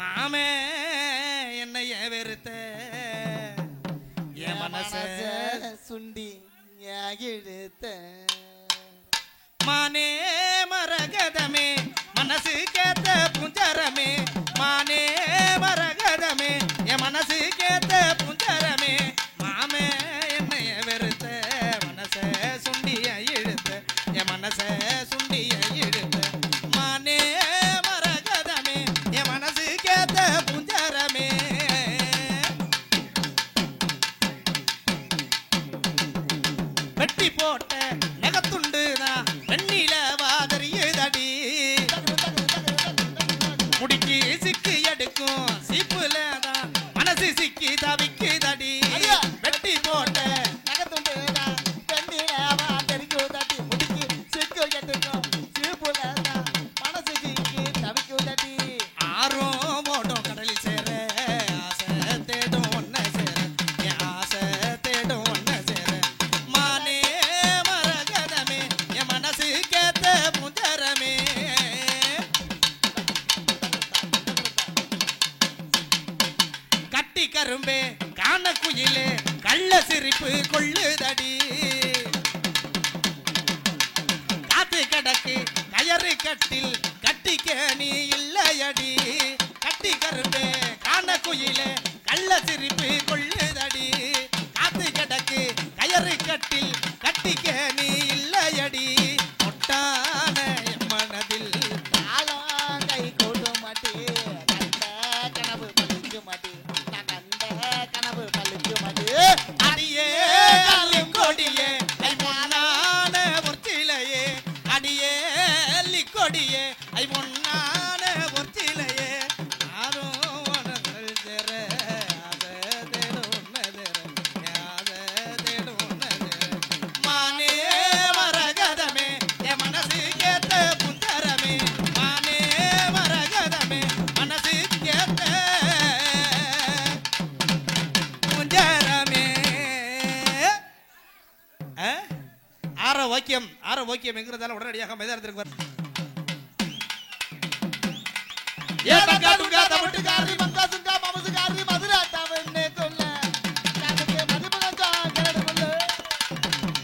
மாமே என்னைய வெறுத்த என் மனச சுண்டி இழுத்த மானே மரகதமே மனசு கேத்த புஞ்சரமே மானே மரகதமே என் மனசு கேத்த புஞ்சரமே மாமே என்னைய வெறுத்த மனச சுண்டிய இழுத்த என் மனச சுண்டிய இழுத்த மானே மரகதமே என் மனசு கேத்த புஞ்சரமே வெட்டி போட்ட நெகத்துண்டுதான் வெண்ணில வாதறியதடி முடிக்கு சிக்கி எடுக்கும் சீப்புல தான் மனசு சிக்கி தவிக்குதடி வெட்டி போட்ட நகத்துண்டுதான் வெண்ணில வாதறியதடி முடிக்கு சிக்கி எடுக்கும் சீப்புல தான் மனசு சிக்கி தவிக்குதடி ஆறும் ஓடும் கடலில் சேர ஆசை தேடும் ஒன்ன சேர என் ஆசை தேடும் ஒன்ன சேர மானே மரகதமே என் மனசு கேத்த புஞ்சரமே கட்டி கரும்பே காண குயிலே கள்ள சிரிப்பு கொள்ளுதடி காத்து கடக்கு கயறு கட்டில் கட்டிக்க நீ இல்லையடி கட்டி கரும்பே காண குயிலே கள்ள சிரிப்பு கொள்ளுதடி காத்து கடக்கு கயறு கட்டில் கட்டிக்க நீ இல்லையடி ஒட்டான என் மனதில் காலம் கை கூட்ட மாட்டே கண்ட கனவு பழிக்க மாட்டே நான் கண்ட கனவு பழிக்க மாட்டே அடியே கொடியே ஐ பொன்னான பொற்சிலையே அடியே கொடியே ஐ பொன்னான பொற்சிலையே ஆரும் உனகள் சேர ஆசை தேடும் உன்னை சேர ஆசை தேடும் உன்னை சேர மானே மரகதமே என் மனசு கேத்த புந்தரமே மானே மரகதமே மனசு கேத்த புஞ்சரமே ஆரோக்கியம் என்கிறதால உடனடியாக மைதானத்திற்கு வர தமிழ்காரி மங்காசுங்கா மாமசுகாரி மதுராட்டாவன்னே கொல்ல அச்சானுக்கு மதிபகஞ்சான் கிளடி முள்ளு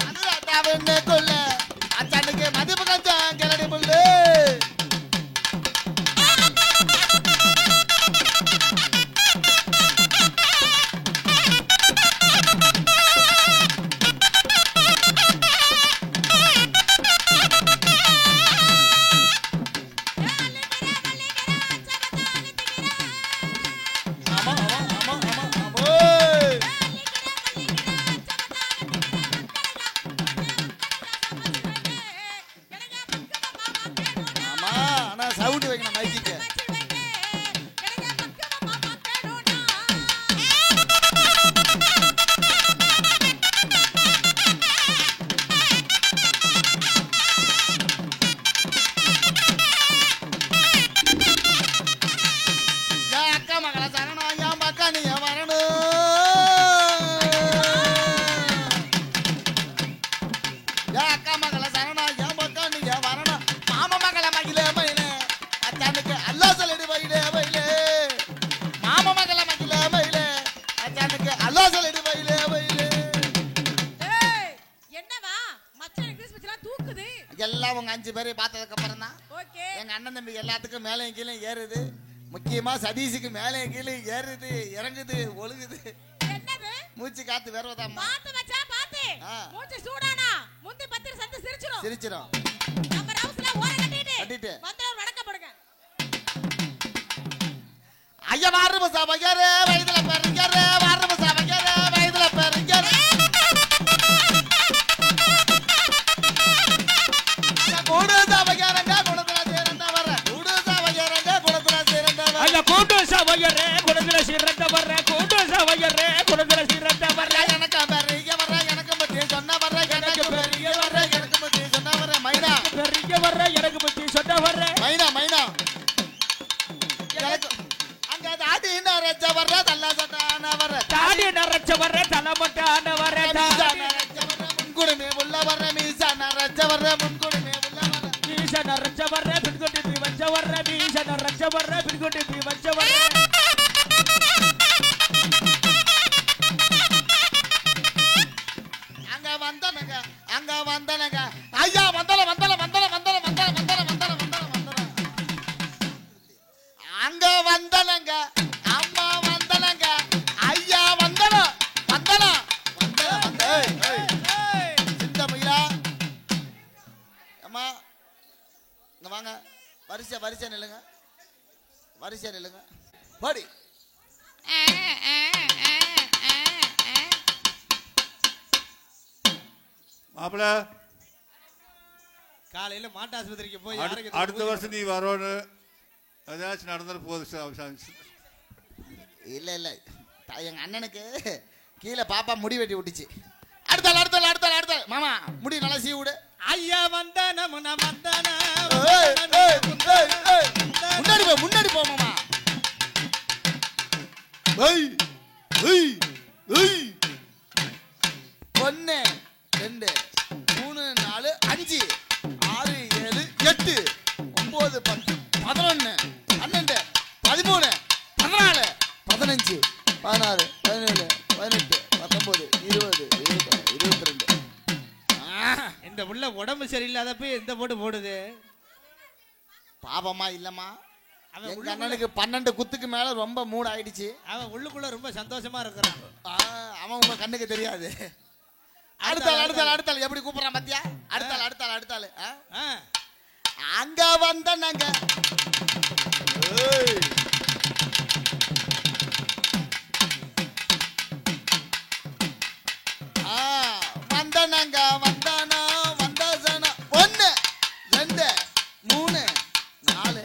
மதுராட்டாவன்னே கொல்ல அச்சானுக்கு மதிபகஞ்சான் கிளடி முள்ளு சவுண்ட் வைக்கணும் மைக்கிக்கு அக்கா மகள சரணம் என் மக்கா நீங்க வரணும் அக்கா மகள சரணம் என் மக்கா நீங்க வரணும் மாம மகள மகிழ மயில அச்சானுக்கு அல்லா சொல்லி வயிலே வயிலே மாம மகள மகிழ மயில அச்சானுக்கு அல்லா சொல்லி வயிலே வயிலே என்னவா மச்சான் இங்கிலீஷ் பத்திலாம் தூக்குது எல்லாம் உங்க 5 பேரை பார்த்ததுக்கு அப்புறம் தான் ஓகே எங்க அண்ணன் தம்பி எல்லாத்துக்கும் மேலே கீழே ஏறுது முக்கியமா சதீஷுக்கு மேலே கீழே ஏறுது இறங்குது ஒழுகுது என்னது மூச்சு காத்து வேறவதாம்மா பாத்து மச்சான் பாத்து மூச்சு சூடானா முந்தி பத்திர சந்து சிரிச்சிரும் நம்ம ஹவுஸ்ல ஓர கட்டிட்டு வந்தவர் வடக்க போடுங்க ஐயா வாரு சபையரே வயதுல பெருங்கரே வாரு சபையரே வயதுல பெருங்கரே கூடு சபையரங்க குணத்துல சேரண்ட வர கூடு சபையரங்க குணத்துல சேரண்ட வர ஐயா கூடு சபையரே குணத்துல சேரண்ட வர கூடு சபையரே குணத்துல சேரண்ட வர எனக்கு பெரிய வர எனக்கு பத்தி சொன்ன வர எனக்கு பெரிய வர எனக்கு பத்தி சொன்ன வர மைனா பெரிய வர எனக்கு பத்தி சொன்ன வர மைனா எனக்கு அங்க தாடி நரச்ச வர தல்ல சட்டான வர தாடி நரச்ச வர தலமட்டான வர நரச்ச வர முன்குடுமே உள்ள வர மீசா நரச்ச வர முன்குடுமே உள்ள வர மீச நரச்ச வர பின்கொண்டு வச்ச வர மீச நான் ரச்சப்படுறேன் பிடிக்கொண்டு இப்படி வச்சப்படுறேன். அங்க வந்தனங்க ஐயா வந்தல வந்தல வந்தல வந்தல வந்தல வந்தல வந்தல வந்தல வந்தல அங்க வந்தனங்க அம்மா வந்தனங்க ஐயா வந்தல வந்தல வந்தல வந்த சின்ன மயிலா அம்மா இங்க வாங்க வரிசை நில்லுங்க போடி மாப்பிள காலையில மாட்டு ஆஸ்பத்திரிக்கு போய் அடுத்த வருஷம் நீ வரோன்னு ஏதாச்சும் நடந்துட்டு போகுது. இல்ல எங்க அண்ணனுக்கு கீழே பாப்பா முடி வெட்டி விட்டுச்சு. அடுத்தால மாமா முடி நல்லா சீ விடு. ஐயா வந்தான முன்னாடி போ மாமா. 1 2 3 4 5 6 7 8 9 10 11 12 13 14 15 16 17 18 19 20 22. இந்த உள்ள உடம்பு சரியில்லாதப்ப எந்த போடுது பாபமா இல்லம்மா. எங்க அண்ணனுக்கு 12 குத்துக்கு மேல ரொம்ப மூட் ஆயிடுச்சு. அவன் உள்ளுக்குள்ள ரொம்ப சந்தோஷமா இருக்கிறான். அவன் உங்க கண்ணுக்கு தெரியாது. அடுத்தாள் எப்படி கூப்பிடுறான் பாத்தியா? அடுத்தாள் அங்க வந்தனங்க வந்தானா வந்தாசனா 1 2 3 4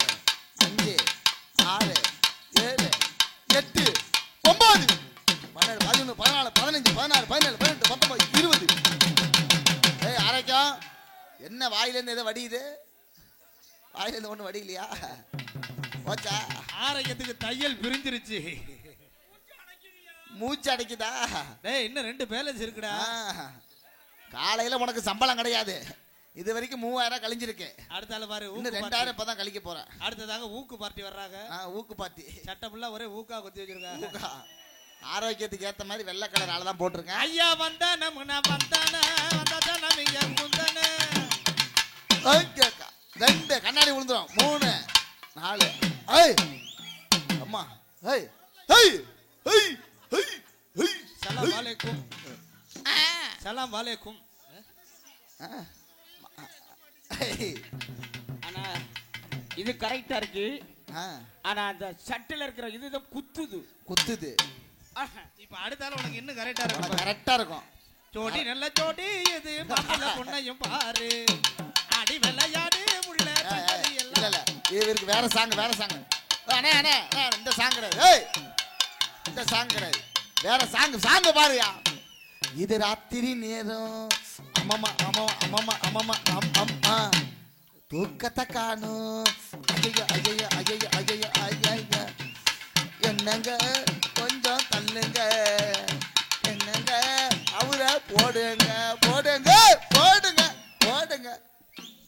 5 6 7 8 9 11 14 15 16 17 18 19 20. ஆரைக்கும் என்ன வாயிலேருந்து எதை வடியுது? வாயிலேருந்து ஒண்ணு வடியிலையா? போச்சா? ஆரோக்கியத்துக்கு தையல் பிரிஞ்சிருச்சு. மூச்சு அடைக்குதா? இன்னும் 2 பேலன்ஸ் இருக்குடா. காலையில உனக்கு சம்பளம் கிடையாது. இது வரைக்கும் 3000 கழிஞ்சிருக்கு. அடுத்தால பாரு இன்னும் 2000 இப்பதான் கழிக்க போறேன். அடுத்ததாக ஊக்கு பார்ட்டி வர்றாங்க. ஊக்கு பார்ட்டி சட்டை ஃபுல்லா ஒரே ஊக்கா குத்தி வச்சிருக்காங்க. ஆரோக்கியத்துக்கு ஏத்த மாதிரி வெள்ளை கலர் ஆளதான் போட்டிருக்கேன். ஐயா வந்தான முந்தான 2 கண்ணாடி விழுந்துரும். 3 4 அம்மா சலாம் வாலேக்கும். ஆனா இது கரெக்டா இருக்கு. ஆனா அந்த சட்டில இருக்கிற இதுதான் குத்துது. இப்ப அடுத்தால உனக்கு இன்னும் கரெக்டா இருக்கும். ஜோடி நல்ல ஜோடி இது மாப்பிள்ளை பொண்ணையும் பாரு அடி விளையாடு உள்ள இல்ல இவருக்கு வேற சாங் அண்ணே இந்த சாங் கிடையாது. இந்த சாங் கிடையாது, வேற சாங் பாருயா. இது ராத்திரி நேரம் அம்மம்மா தூக்கத்தை காணும். ஐயா என்னங்க கொஞ்சம் தள்ளுங்க, என்னங்க அவரை போடுங்க.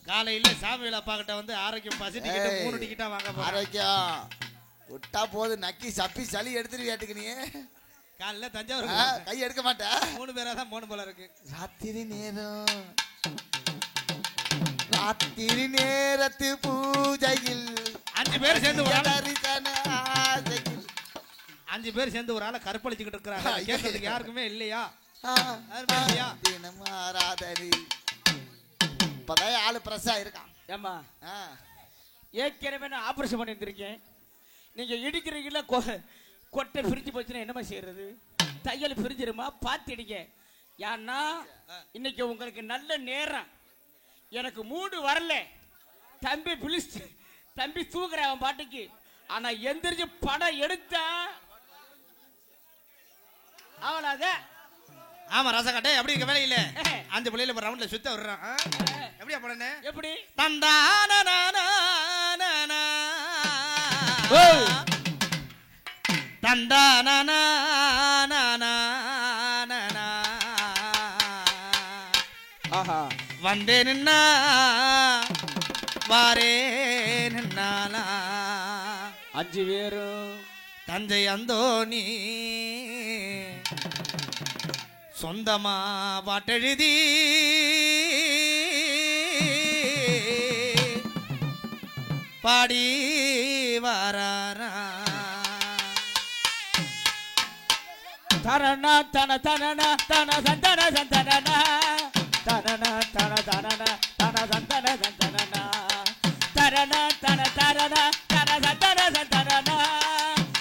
காலையில சாமியில அப்பா கிட்ட வந்து ஆரோக்கியம் பசி டிக்கெட் 3 டிக்கெட்டா வாங்க போறேன். ஆரோக்கியம் விட்டா போது நக்கி சப்பி சளி எடுத்துட்டு வீட்டுக்கு. நீ காலையில தஞ்சாவூர் கை எடுக்க மாட்டா? 3 பேரா தான் 3 போல இருக்கு. ராத்திரி நேரத்து பூஜையில் 5 பேர் சேர்ந்து ஒரு ஆளை கற்பழிச்சுக்கிட்டு இருக்காங்க. கேட்கறதுக்கு யாருக்குமே இல்லையா? தினமாராதரி இப்பதான் ஆளு பிரசா இருக்கான். ஏமா ஏற்கனவே நான் ஆபரேஷன் பண்ணி இருந்திருக்கேன். நீங்க இடிக்கிறீங்களா கொட்டை பிரிஞ்சு போச்சுன்னா என்னமா செய்யறது? தையல் பிரிஞ்சிருமா பார்த்துடிங்க. ஏன்னா இன்னைக்கு உங்களுக்கு நல்ல நேரம். எனக்கு மூடு வரல. தம்பி தூக்குற அவன் பாட்டுக்கு. ஆனா எந்திரிச்சு படம் எடுத்தா அவளாத. ஆமா ரசகட்டை அப்படி இருக்க வேலை இல்ல. 5 பிள்ளைல ஒரு ரவுண்ட்ல சுத்த வர்றான். எப்படியா போறனே? எப்படி தந்தானனானா வந்தே நின்னா வாரே நின்னாலா 5 பேரும் தஞ்சை அந்தோணி சொந்தமா பாட்டெழுதி பாடி வாராரா தரணா தன தனனா தன சந்தன சந்தனனா தனனா தன தனனா தன சந்தன சந்தனனா தரணா தன தரணா தன சந்தன சந்தனனா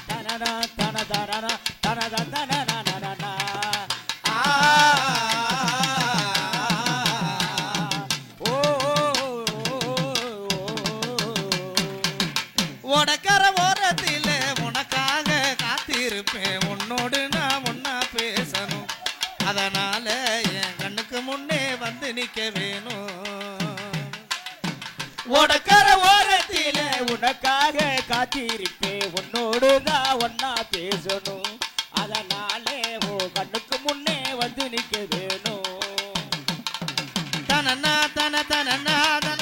தனனா தன தரணா தன சந்தனனா உடக்கர ஓரத்தில உனக்காக காத்திருப்பேன் உன்னோடு நான் ஒன்னா பேசணும் அதனால என் கண்ணுக்கு முன்னே வந்து நிக்க வேணும் உடக்கர ஓரத்தில உனக்காக காத்திருப்பேன் உன்னோடு நான் ஒன்னா பேசணும் அதனாலே ஓ கண்ணுக்கு முன்னே வந்து நிக்க வேணும் தனனா தன தனனா தன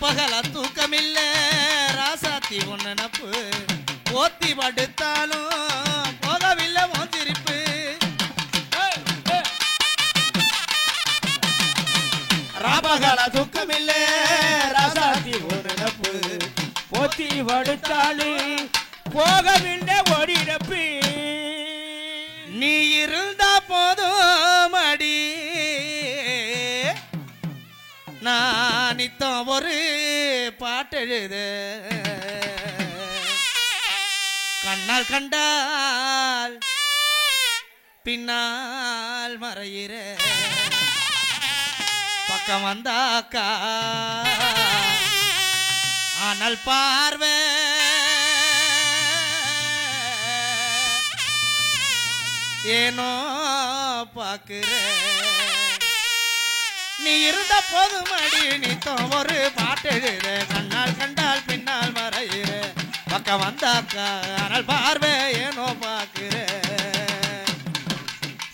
பகல தூக்கமில்ல ராசாத்தி ஒன்னு நப்பு போத்தி படுத்தாலும் போகவில்லை உன் சிரிப்பு ராபகல தூக்கமில்ல ராசாத்தி ஒரு நப்பு போத்தி படுத்தாலு போகவில்லை ஓடிடப்பு நீ இருந்தா போதும் அடி நான் நித்தம் ஒரு பாட்டெழுத கண்ணால் கண்டால் பின்னால் மறையிற பக்கம் வந்தாக்கா ஆனால் பார்வை ஏனோ பாக்குற நீ இருந்த போதும் அடி நித்தம் ஒரு பாட்டெழுத கண்ணால் கண்டால் பின்னால் மறையிற பக்கம் வந்தாக்கா ஆனால் பார்வை ஏனோ பாக்குற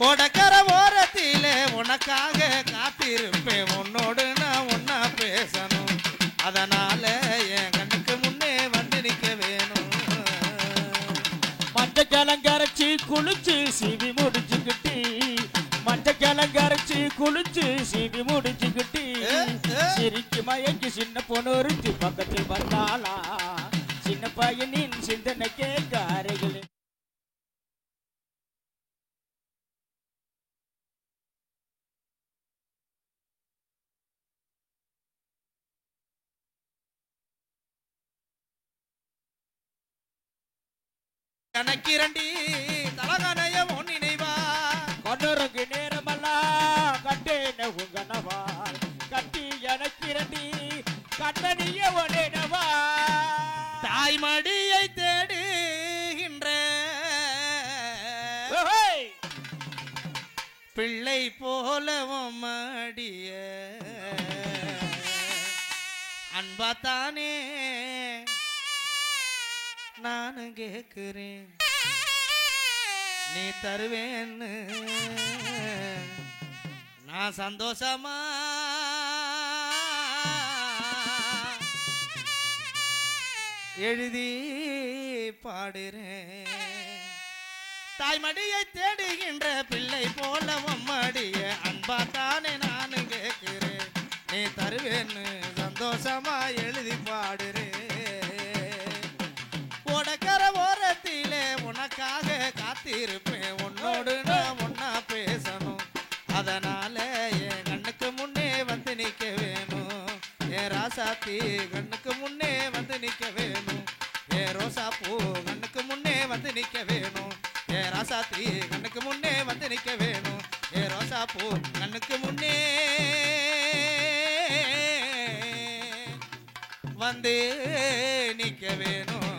உடக்கர ஓரத்திலே உனக்காக காத்திருப்பேன் உன்னோடு நான் ஒன்னா பேசணும் அதனால என் கண்ணுக்கு முன்னே வந்து நிக்க வேணும் மஞ்ச கிழங்கரைச்சி குளிச்சு சீவி முடிச்சுக்கிட்டு மஞ்ச கிழங்கரைச்சி குளிச்சு சீவி முடிச்சுக்கிட்டு சிரிக்கு மயங்கி சின்ன பொண்ணு பக்கத்தில் வந்தாளா சின்ன பையனின் சிந்தனை கேட்க அருகில் கணக்கிரண்டி தலகனைய உன் நினைவா கொண்டருக்கு நேரமெல்லாம் கட்டேன உங்கனவா கட்டி எனக்கிரண்டி கண்ணனிய ஒனேனவா தாய்மடியை தேடுகின்ற பிள்ளை போலவும் மடிய அன்பாத்தானே நானும் கேக்குறேன் நீ தருவேன்னு நான் சந்தோஷமா எழுதி பாடுறேன் தாய்மடியை தேடுகின்ற பிள்ளை போல மடிய அன்பாத்தானே நானும் கேட்கிறேன் நீ தருவேன்னு சந்தோஷமா எழுதி பாடுறேன் உடக்கர ஓரத்திலே உனக்காக காத்திருப்பேன் உன்னோடு நான் ஒன்னா பேசணும் அதனால என் கண்ணுக்கு முன்னே வந்து நிக்க வேணும் என் ராசாத்தி கண்ணுக்கு முன்னே வந்து நிக்க வேணும் என் ரோசா பூ கண்ணுக்கு முன்னே வந்து நிக்க வேணும் என் ராசாத்தி கண்ணுக்கு முன்னே வந்து நிக்க வேணும் என் ரோசா பூ கண்ணுக்கு முன்னே வந்து நிக்க வேணும்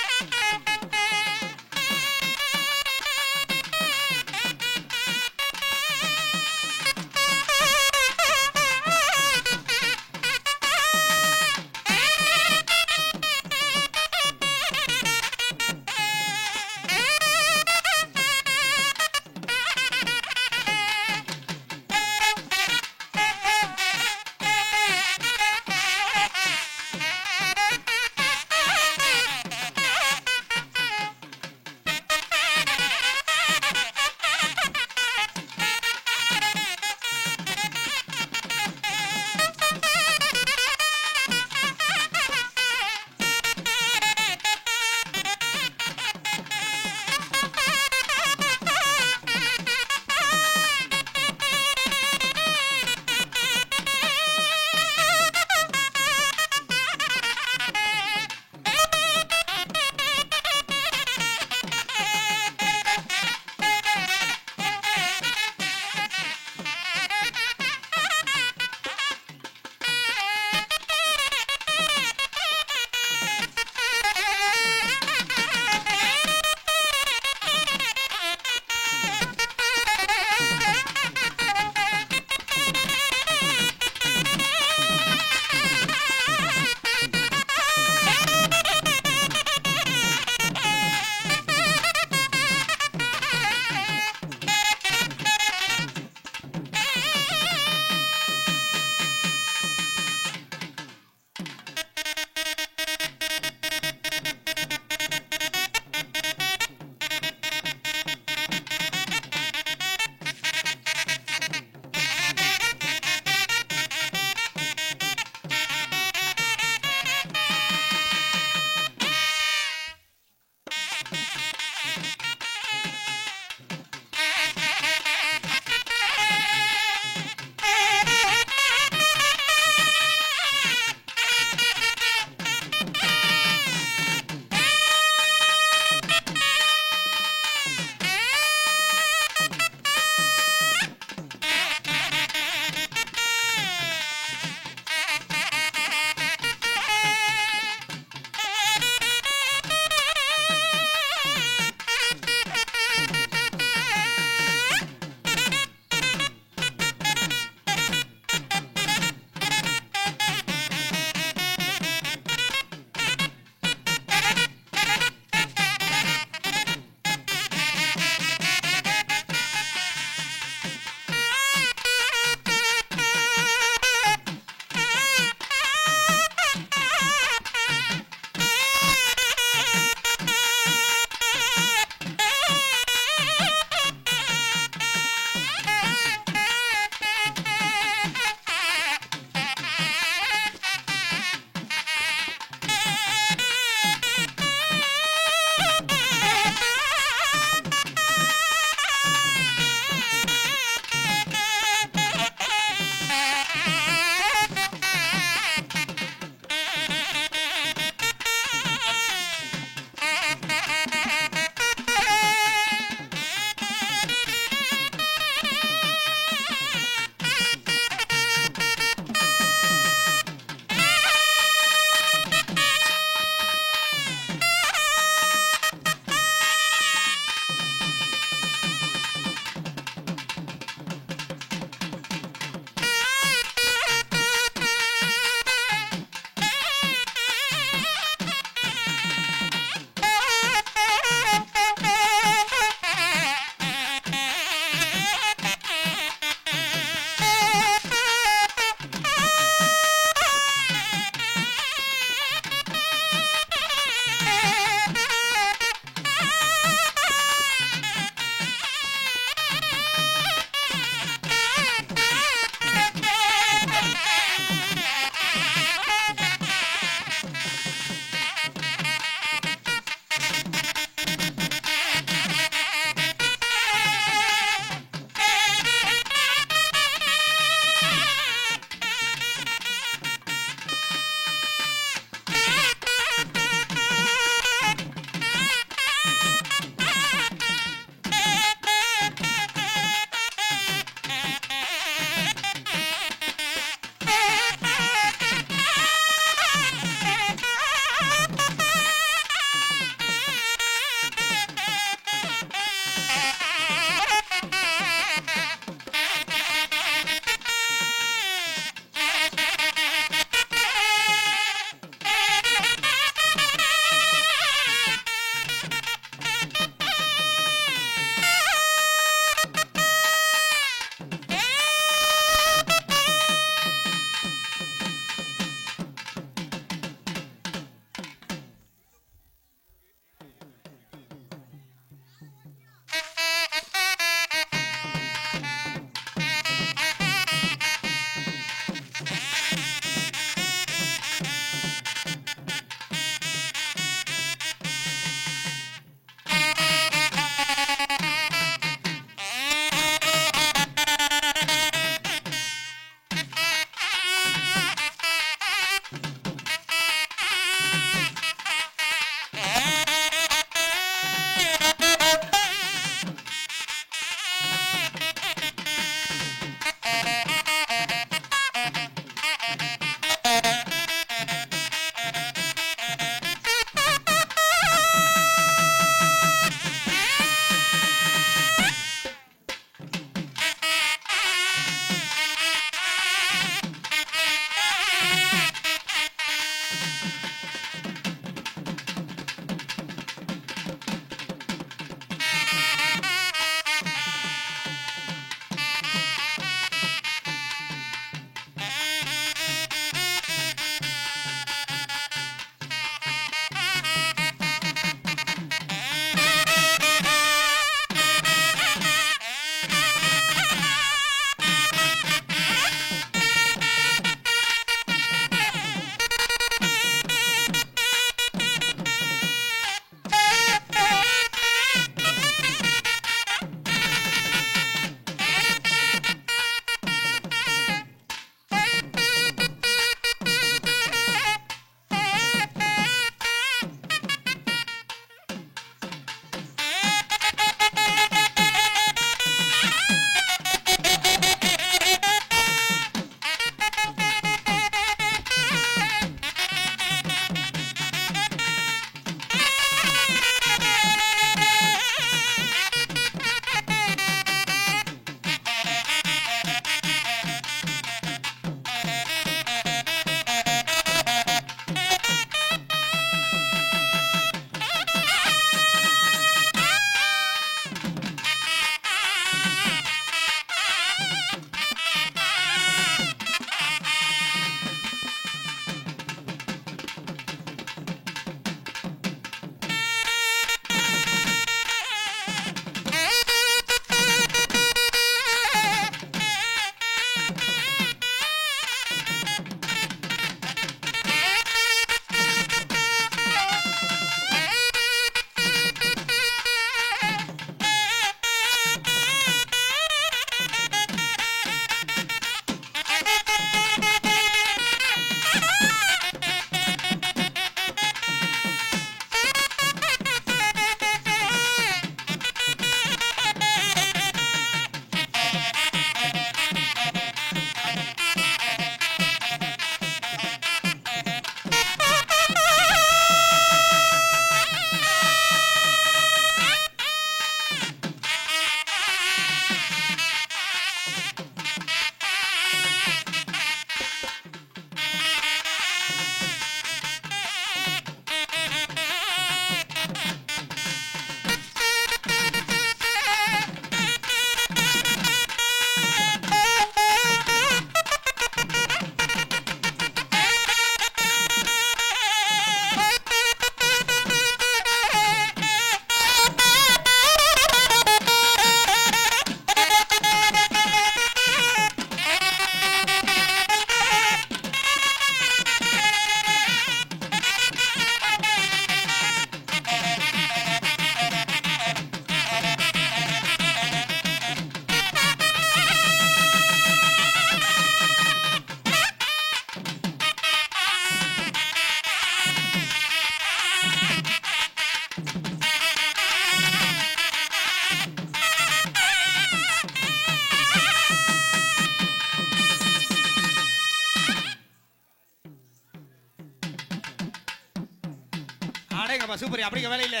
அடேங்கப்பா சூப்பர். அப்படிங்க வேலை இல்ல.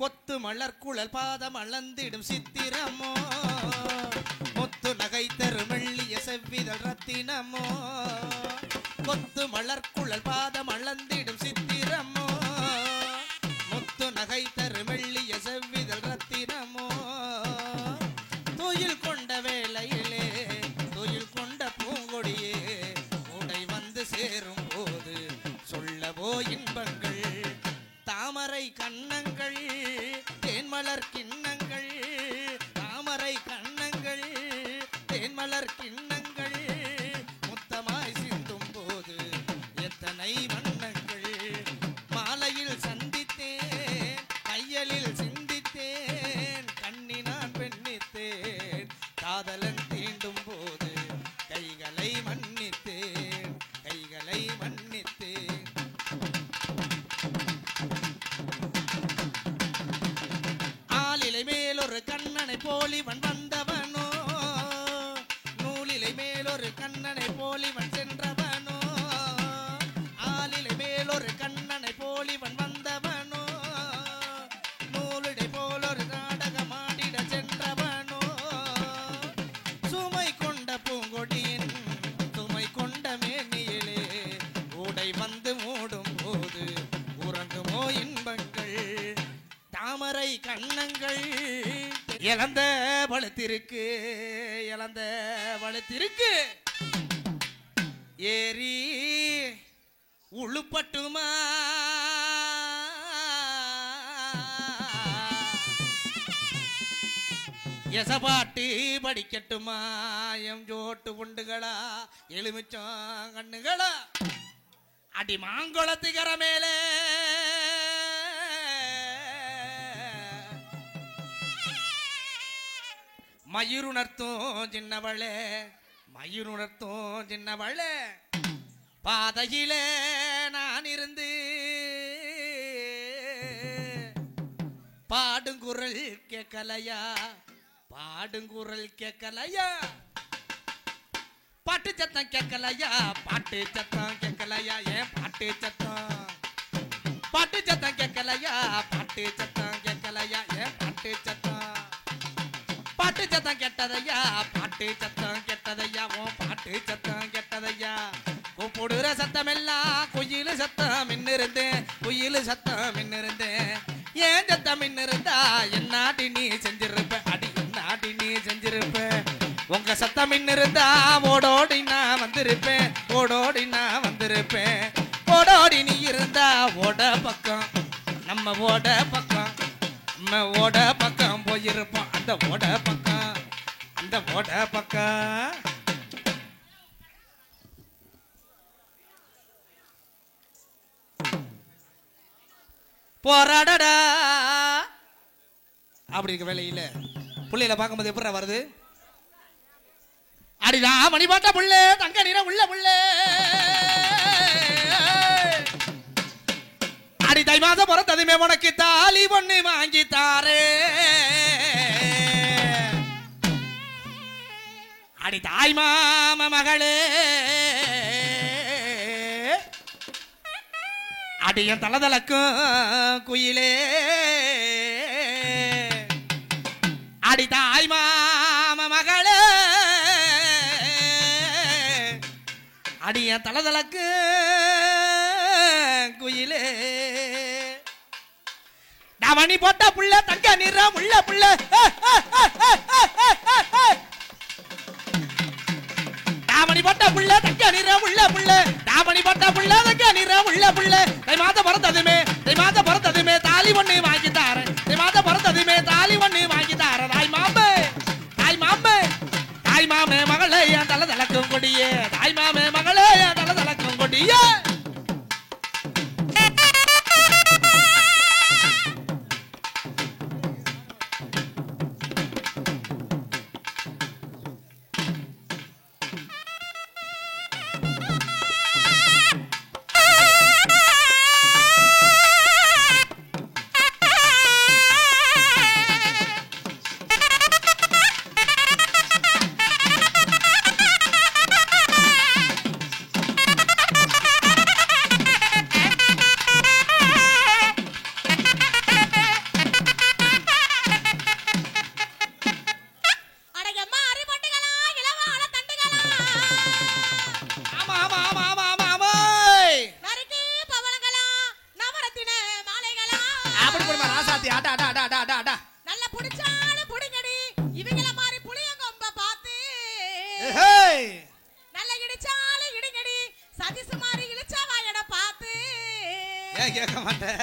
கொத்து மலர் குழல் பாதம் அளந்திடும் சித்திரமோ, முத்து நகை தரு மெல்லிய செவ்விதழ் ரத்தினமோ, கொத்து மலர் குழல் பாதம் அளந்திடும் சித்திரமோ, முத்து நகை தரு மெல்லிய செவ்விதழ் ரத்தினமோ, துயில் கொண்ட வேளையிலே துயில் கொண்ட பூங்கொடியே உடை வந்து சேரும் போது சொல்லவோ இன்பங்கள், தாமரை கண்ணங்கள் தேன்மலர் கிண்ணங்கள், தாமரை கண்ணங்கள் தேன்மலர் கிண்ணங்கள், முத்தமாய் சிந்தும் போது எத்தனை வண்ணங்கள், மாலையில் சந்தித்தேன் கையலில் சிந்தித்தேன், கண்ணினான் பெண்ணித்தேன் காதலன் தீண்டும் போது கைகளை மன்னித்தேன் கைகளை மன்னித்தேன். ஆலிலை தாமரை கண்ணங்கள் இழந்த பழுத்திருக்கு இழந்த பழுத்திருக்கு ஏரி உழுப்பட்டுமா எசபாட்டு படிக்கட்டுமா எம் ஜோட்டு உண்டுகளா எலுமிச்சம் கண்ணுகளா அடி மாங்குளத்துக்கிற மேலே மயிருணர்த்தும் சின்னவளே மயிருணர்த்தும் சின்னவளே பாதையிலே நான் இருந்து பாடுங்குரல் கேட்கலையா பாடுங்குரல் கேட்கலையா பாட்டு சத்தம் கேட்கலையா பாட்டு சத்தம் கேட்கலையா ஏன் பாட்டு சத்தம் பாட்டு சத்தம் கேட்கலையா பாட்டு சத்தம் கேட்கலையா ஏன் பாட்டு சத்தம் பாட்டு சத்தம் கெட்டதையா பாட்டு சத்தம் கெட்டதையா ஓ பாட்டு சத்தம் கெட்டதையா கூப்பிடுற சத்தம் எல்லாம் குயில் சத்தம் மின்னிருந்தேன் குயில் சத்தம் மின்னிருந்தேன் ஏன் சத்தம் மின்னிருந்தா என்னாடி நீ செஞ்சிருப்ப அடி என்னாடி நீ செஞ்சிருப்ப உங்க சத்தம் மின்னிருந்தா ஓடோடி நான் வந்திருப்பேன் ஓடோடி நான் வந்திருப்பேன் ஓடோடி நீ இருந்தா ஓட பக்கம் நம்ம ஓட பக்கம் நம்ம ஓட பக்கம் போயிருப்போம் அந்த ஓட பக்கம் அந்த ஓட பக்கம் போராடடா அப்படி இருக்க வேலையில புள்ளையில பார்க்கும்போது எப்படி வருது அடிதான் மணி பாட்டா புள்ளே தங்க நிறம் உள்ள புள்ளே அடி தை மாதம் பிறந்ததுமே உனக்கு தாலி பொண்ணு வாங்கி தாரே அடி தாய் மாம மகளே அடியன் தலதலக்கும் குயிலே அடி தாய் மாம மகளே அடியன் தலதலக்கு குயிலே தாவணி போட்ட புள்ள தங்க நிறம் உள்ள புள்ள தாவணி போட்ட புள்ள தங்க நிறம் உள்ள புள்ள தாவணி போட்ட புள்ள தங்க நிறம் உள்ள புள்ள தை மாதம் பிறந்ததுமே தாலி ஒண்ணு வாங்கி தாரேன் தை மாதம் பிறந்ததுமே தாலி ஒண்ணு வாங்கி தாரேன் தாய் மாமே தாய் மாமே தாய் மாமே மகளே என் தலை தலக்கும் கொடியே தாய் மாமே மகளே என் தலை தலக்கும் கொடியே கேட்க மாட்டேன்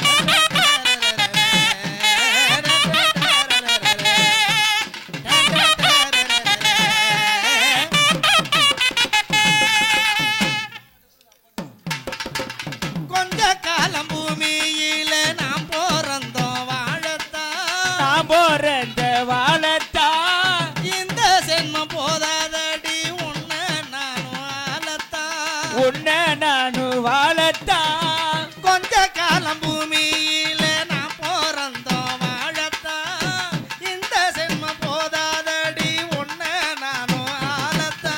நான் போறந்த வாழத்தா இந்த சென்மம் போதாதடி உன்னை நானும் வாழத்தா உன்னை நானு வாழத்தா கொஞ்ச காலம் பூமியில நான் பிறந்தோம் வாழத்தா இந்த சென்மம் போதாதடி உன்னை நானும் வாழத்தா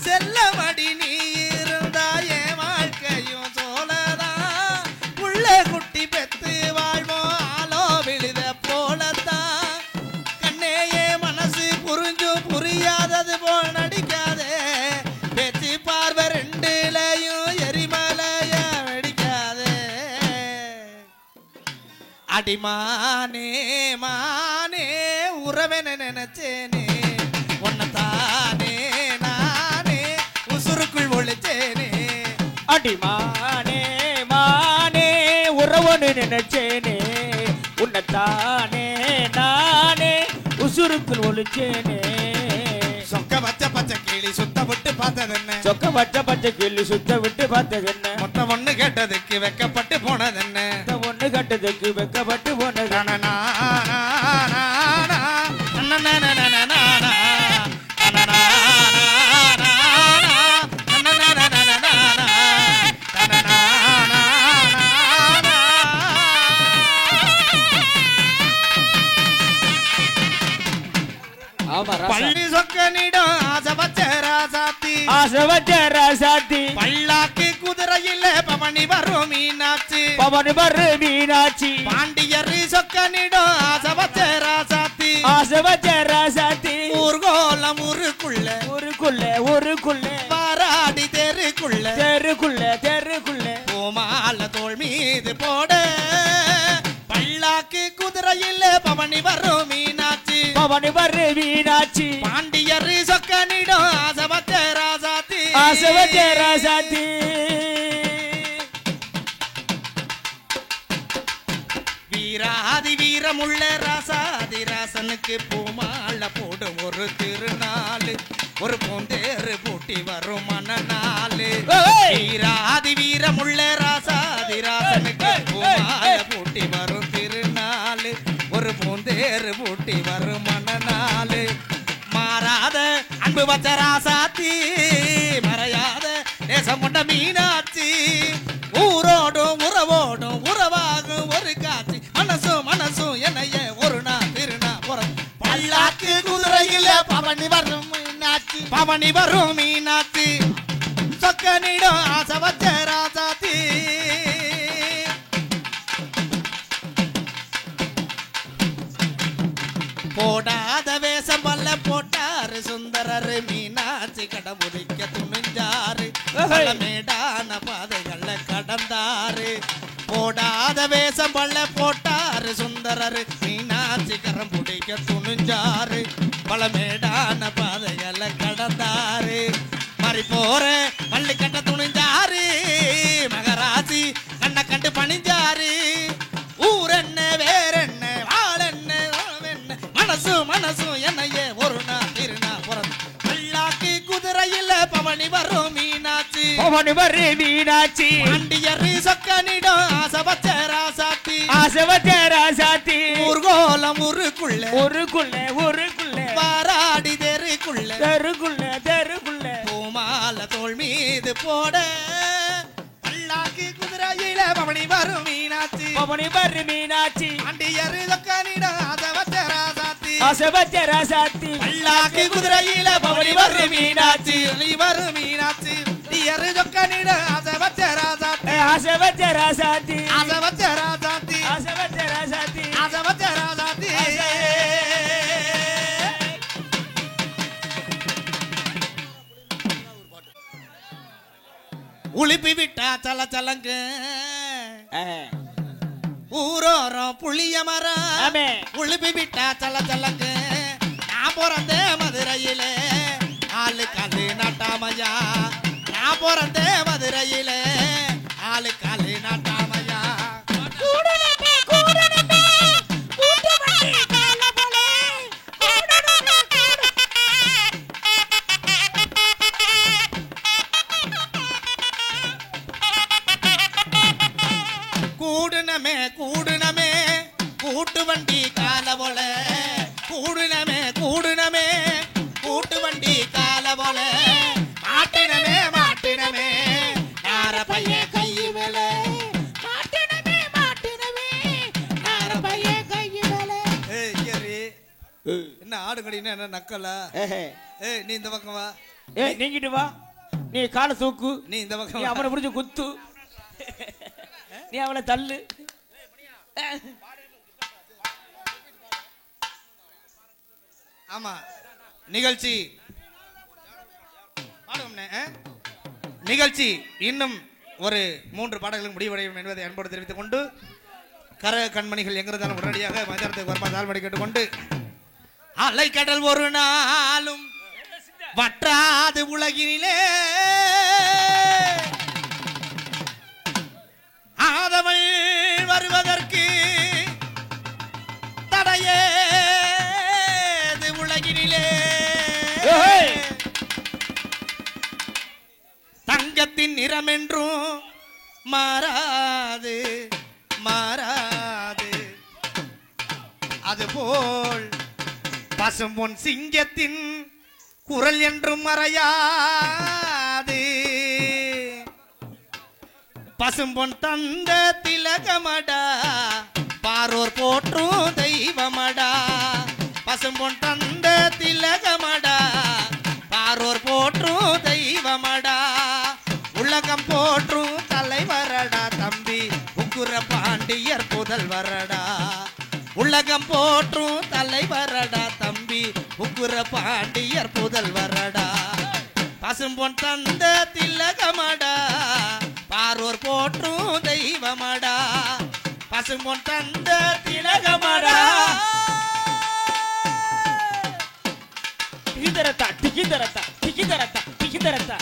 செல்லமடி நீ இருந்தா என் வாழ்க்கையும் சோழதா புள்ள குட்டி பெத்து வாழ்வோம் ஆலோ விழுத போலத்தான் கண்ணேயே மனசு புரிஞ்சும் புரியாதது போல் நடிக்காதே பேச்சு பார்வை ரெண்டுலையும் எரிமலைய வெடிக்காதே அடிமானே மானே உறவென நினைச்சேனே உன்னதானே நானே உசுருக்குள் ஒழிச்சேனே அடிமானே மானே உறவனு நினைச்சேனே உன்னைத்தானே நானே உசுருக்குள் ஒழிச்சேனே சொக்க வச்ச பச்சை கிளி சுத்த விட்டு பார்த்தது என்ன சொக்க வச்ச பச்சை கிள்ளி சுத்த விட்டு பார்த்தது என்ன மொத்த ஒண்ணு கேட்டதுக்கு வெக்கப்பட்டு போனது என்ன ஒண்ணு கட்டதுக்கு வெக்கப்பட்டு போனது பள்ளி சொக்கனிடம் ஆசை வச்ச ராசாத்தி ஆசை வச்ச ராசாத்தி பல்லாக்கு குதிரையில பவனி வரும் மீனாட்சி பவனி வரு மீனாட்சி பாண்டியர் சொக்கனிடம் ஆசை வச்ச ராசாத்தி ஆசை வச்ச ராசாத்தி ஊர்கோலம் ஊருக்குள்ள ஊருக்குள்ள பாராடி தெருக்குள்ள தெருக்குள்ள பூமால தோள் மீது போட பல்லாக்கு குதிரையில பவனி வரும் மீனாட்சி பவனி வரு மீனாட்சி பாண்டியர் சொக்கனிடம் ஆசை வச்ச ராசாத்தி ஆசை வச்ச ராசாத்தி வீராதி வீரமுள்ள ராசாதி ராசனுக்கு பூமால போடும் ஒரு திருநாள் ஒரு பூந்தேறு பூட்டி வரும் மனநாள் வீராதி வீரமுள்ள ராசாதி ராசனுக்கு பூமால பூட்டி வரும் திருநாள் ஒரு பூந்தேறு பூட்டி வரும் மனநாள் மாறாத அன்பு வச்ச ராசாத்தி மறையாத நேசம் கொண்ட மீனாட்சி ஊரோடும் உறவோடும் உறவாகும் ஒரு காட்சி மனசும் என்னைய ஒரு நாள் திருநா புறம் பல்லாக்கு குதிரையில பவனி வரும் மீனாட்சி பவனி வரும் மீனாட்சி சொக்கனிடம் ஆசை வச்ச ராசாத்தி போடாத வேஷம் வல்ல போட்டாரு சுந்தரரு மீனாட்சி கடமுடிக்க துணிஞ்சாரு மேடான பாதைகள்ல கடந்தாரு போடாத வேஷம் வல்ல போட்டாரு சுந்தரரு மீனாட்சி கரம் பிடிக்க துணிஞ்சாரு பல மேடான பாதைகள்ல கடந்தாரு மாறி போற பள்ளி கட்ட துணிஞ்சாரு மகராசி கண்ண கண்டு பணிஞ்சாரு ஊர் என்ன வேற என்ன வாழ் என்ன மனசும் என்னையே ஒரு நாள் திருநா புறம் பல்லாக்கு குதிரையில பவனி வரும் மீனாட்சி பவனி வரு மீனாட்சி பாண்டியர் சொக்கனிடம் ஆசை வச்ச ராசாத்தி ஊர்கோலம் ஊருக்குள்ள பாராடி தெருக்குள்ள பூமால தோள் மீது போட பல்லாக்கு குதிரையில பவனி வரும் மீனாட்சி பாண்டியர் சொக்கனிடம் ஆசை வச்ச ராசாத்தி பல்லாக்கு குதிரையில பவனி வரும் மீனாட்சி டியர் சொக்கனிடம் ஆசை வச்ச ராசாத்தி உளிப்பி விட்டா சலங்க ஊரோரம் புளிய மரம் உளிப்பி விட்டா சலங்க நான் பிறந்த மதுரையில ஆளு நாட்டாமையா நான் பிறந்த மதுரையில ஆளு நாட்டாமையா கூடுனமே கூட்டு வண்டி கால போல கூடுனமே கூடுனமே கூட்டு வண்டி கால போல மாட்டினமே மாட்டினமே நார பையன் கை மேல மாட்டினமே மாட்டினமே நார பையன் கை மேல. என்ன ஆடு கடினா என்ன நக்கல? நீ இந்த பக்கம் வா. நீங்கிட்டு வா. நீ காலை தூக்கு. நீ இந்த பக்கம். நீ அவனை பிடிச்சி குத்து. நீ அவளை தள்ளு. ஆமா நிகழ்ச்சி இன்னும் ஒரு 3 பாடல்களும் முடிவடையும் என்பதை அன்போடு தெரிவித்துக் கொண்டு கர கண்மணிகள் எங்கிருந்தாலும் உடனடியாக மதியானத்துக்கு வருமா தாழ்மடி கேட்டுக்கொண்டு அலை கடல் ஒரு நாளும் வற்றாது உலகினிலே ஆதவள் வருவதற்கு தடையேது உலகினிலே தங்கத்தின் நிறம் என்றும் மாறாது மாறாது அதுபோல் பசும்பொன் சிங்கத்தின் குரல் என்றும் மறையாது பசும்பொன் தந்த திலகமடா பாரோர் போற்றும் தெய்வமடா பசும்பொன் தந்த திலகமடா பாரோர் போற்றும் தெய்வமடா உலகம் போற்றும் தலைவரடா தம்பி உக்குர பாண்டியர் புதல்வரடா உலகம் போற்றும் தலைவரடா தம்பி உக்குர பாண்டியர் புதல்வரடா பசும்பொன் தந்த திலகமடா பாரோர் போற்றும் தெய்வமடா பசும்பொன் தந்த திலகமடா. டிகிதரத்தா டிகிதரத்தா டிகிதரத்தா டிகிதரத்தா.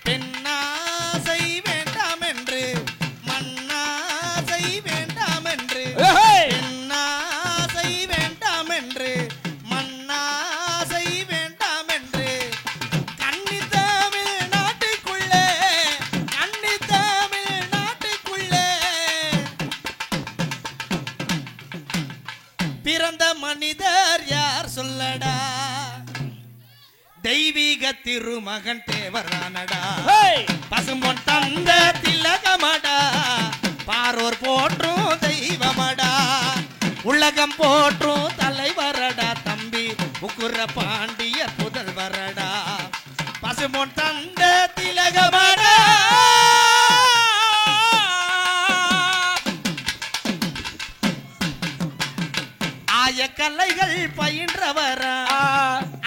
பெண்ணாசை வேண்டாம் என்று மண்ணாசை வேண்டாம் என்று பெண்ணாசை வேண்டாம் என்று மண்ணாசை வேண்டாம் என்று கன்னி தமிழ் நாட்டுக்குள்ளே கன்னி தமிழ் நாட்டுக்குள்ளே பிறந்த மனிதர் யார் சொல்லடா தெய்வீக திருமகன் தேவரானடா பசும்பொன் தந்த திலகமடா பாரோர் போற்றும் தெய்வமடா உலகம் போற்றும் தலைவரடா தம்பி உக்குர பாண்டியர் புதல்வரடா பசும்பொன் தந்த திலகமடா. ஆய கலைகள் பயின்றவரா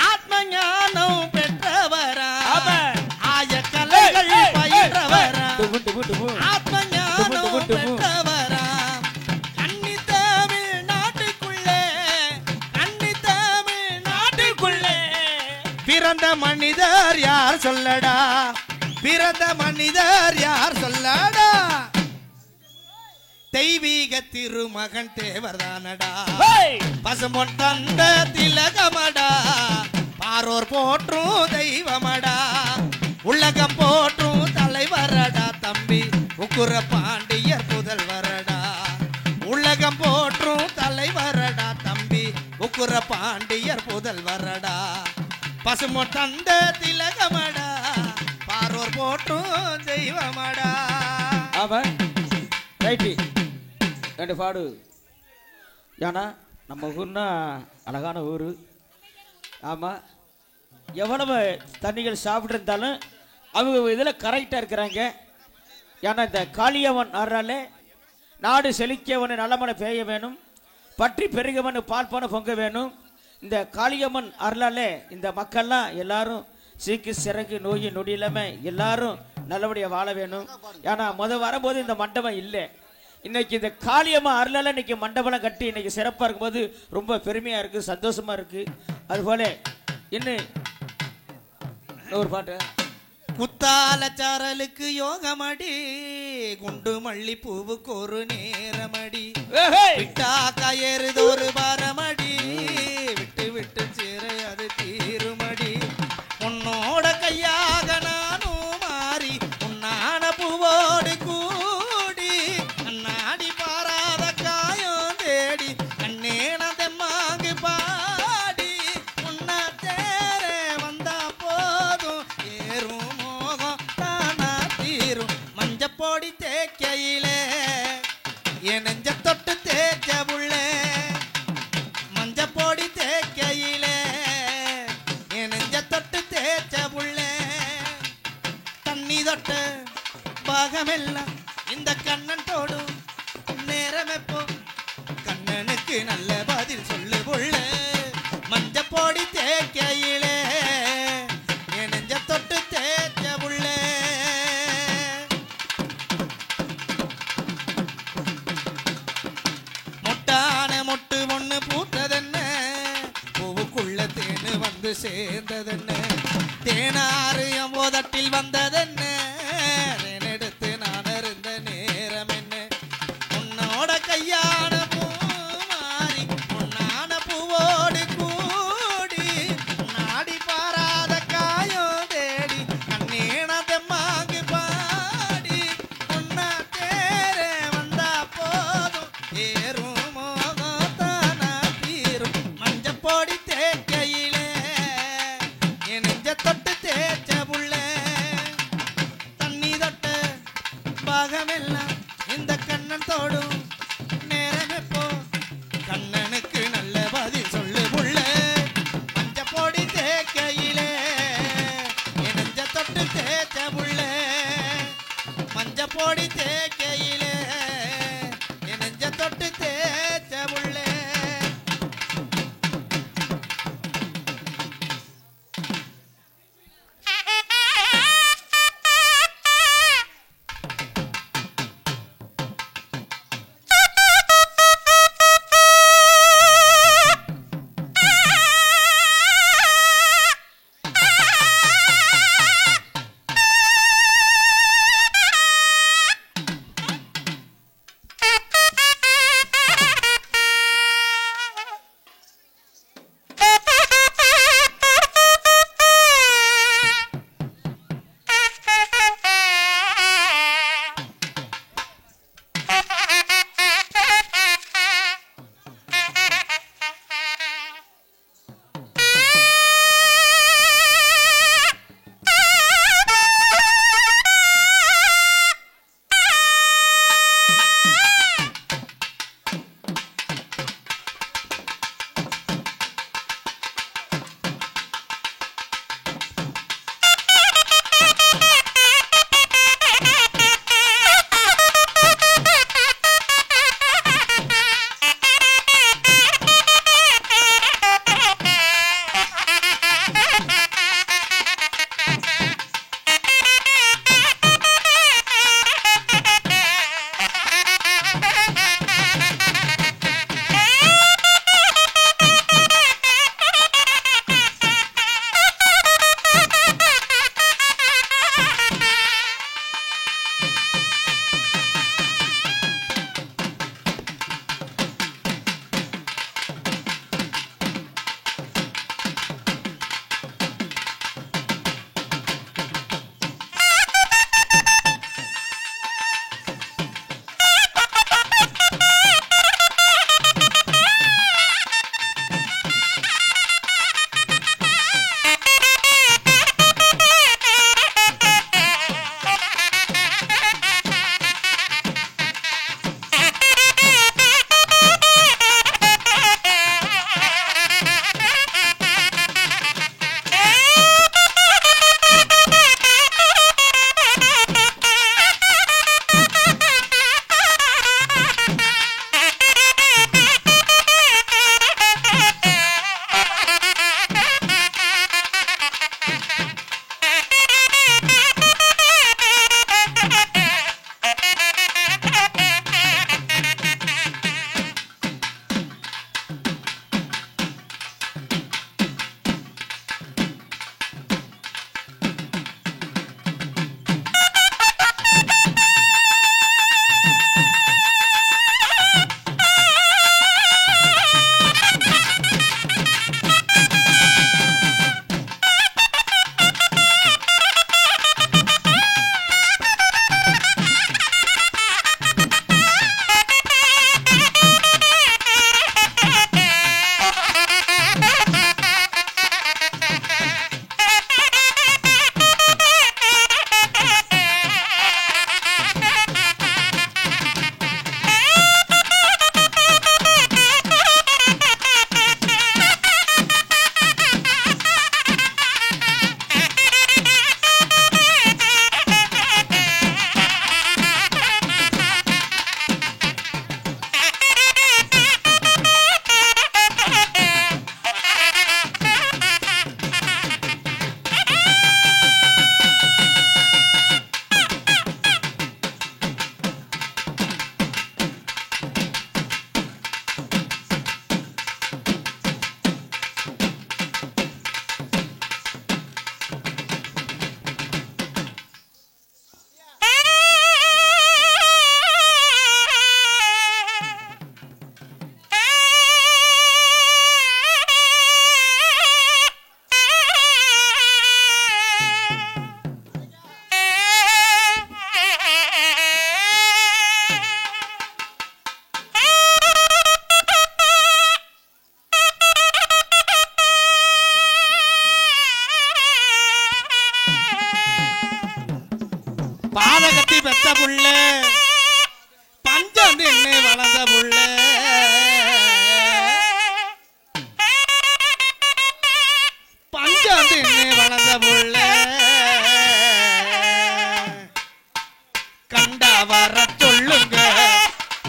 ஆத்ம ஞானம் பெற்றவரா ஆய கலைகள் பயின்றவரா ஆத்ம ஞானம் பெற்றவரா கன்னி தமிழ் நாட்டுக்குள்ளே கன்னி தமிழ் நாட்டுக்குள்ளே பிறந்த மனிதர் யார் சொல்லடா பிறந்த மனிதர் யார் சொல்லடா தெய்வீக திருமகன் தேவர்தானடா பசும்பொன் தந்த திலகமடா பாரோர் போற்றும் தெய்வமடா உலகம் போற்றும் தலைவரடா தம்பி உக்குர பாண்டியர் புதல்வரடா உலகம் போற்றும் தலைவரடா தம்பி உக்குர பாண்டியர் புதல்வரடா பசும்பொன் தந்த திலகமடா பாரோர் போற்றும் தெய்வமடா. அவன் ரைட்டு ரெண்டு பாடு. ஏன்னா நம்ம ஊர்னா அழகான ஊர். ஆமாம், எவ்வளவு தண்ணிகள் சாப்பிட்ருந்தாலும் அவங்க இதில் கரெக்டாக இருக்கிறாங்க. ஏன்னா இந்த காளியவன் ஆடுறாலே நாடு செழிக்கவனு நல்லமனை பெய்ய வேணும், பற்றி பெருகவனு பால்பான பொங்க வேணும். இந்த காளியம்மன் அருளாலே இந்த மக்கள்லாம் எல்லாரும் சீக்கு சிறகு நோய் நொடி இல்லாமல் எல்லாரும் நல்லபடியாக வாழ வேணும். ஏன்னா வரும்போது இந்த மண்டபம் இல்லை. இன்னைக்கு இந்த காளியம்மா அருளால இன்னைக்கு மண்டபம் கட்டி இன்னைக்கு சிறப்பாக இருக்கும்போது ரொம்ப பெருமையாக இருக்குது, சந்தோஷமாக இருக்குது. அதுபோல இன்னும் ஒரு பாட்டு குத்தால சாரலுக்கு யோகமடி குண்டு மல்லி பூவுக்கு ஒரு நேரமடி விட்டா கயறுதொரு பாரமடி விட்டு விட்டு சேர அது தீருமடி உன்னோட கையாக நானும் மாறி உன்னான பூவோடு கூடி அண்ணா போடி தேக்கையிலே என் நெஞ்ச தொட்டு தேய்ச்ச புள்ள மஞ்ச போடி தேக்கையிலே என் நெஞ்ச தொட்டு தேய்ச்ச புள்ள தண்ணி தொட்ட பாகமெல்லாம் இந்த கண்ணன் தோடும் நேரம் எப்போ கண்ணனுக்கு நல்ல பதில் சொல்லு புள்ள மஞ்ச போடி தேக்கையிலே என் நெஞ்ச தொட்டு தேய்ச்ச புள்ள மொட்டு ஒண்ணு பூத்ததென்ன பூவுக்குள்ள தேனு வந்து சேர்ந்ததென்ன தேனாறு என் போதட்டில் வந்ததென்ன எடுத்து நான் இருந்த நேரம் என்ன உன்னோட கையான பூ மாறி உன்னான பூவோடு கூடி நாடி பாராத காயோ தேடி கண்ணீனதை மாங்கு பாடி உன்ன தேரே வந்தா போதும் ஏறும் போடி தேக்கையிலே என் நெஞ்ச தொட்டு தேய்ச்ச புள்ள தண்ணி தொட்ட பாகமெல்லாம் இந்த கண்ணன் தோடும் நேரம் எப்போ கண்ணனுக்கு நல்ல பதில் சொல்லு புள்ள மஞ்ச போடி தேக்கையிலே என் நெஞ்ச தொட்டு தேய்ச்ச புள்ள மஞ்ச போடி தேக்கையிலே என் நெஞ்ச தொட்டு தேய்ச்ச புள்ள பஞ்சம் தின்னு வளர்ந்த புள்ள பஞ்சம் தின்னு வளர்ந்த புள்ள கண்டா வர சொல்லுங்க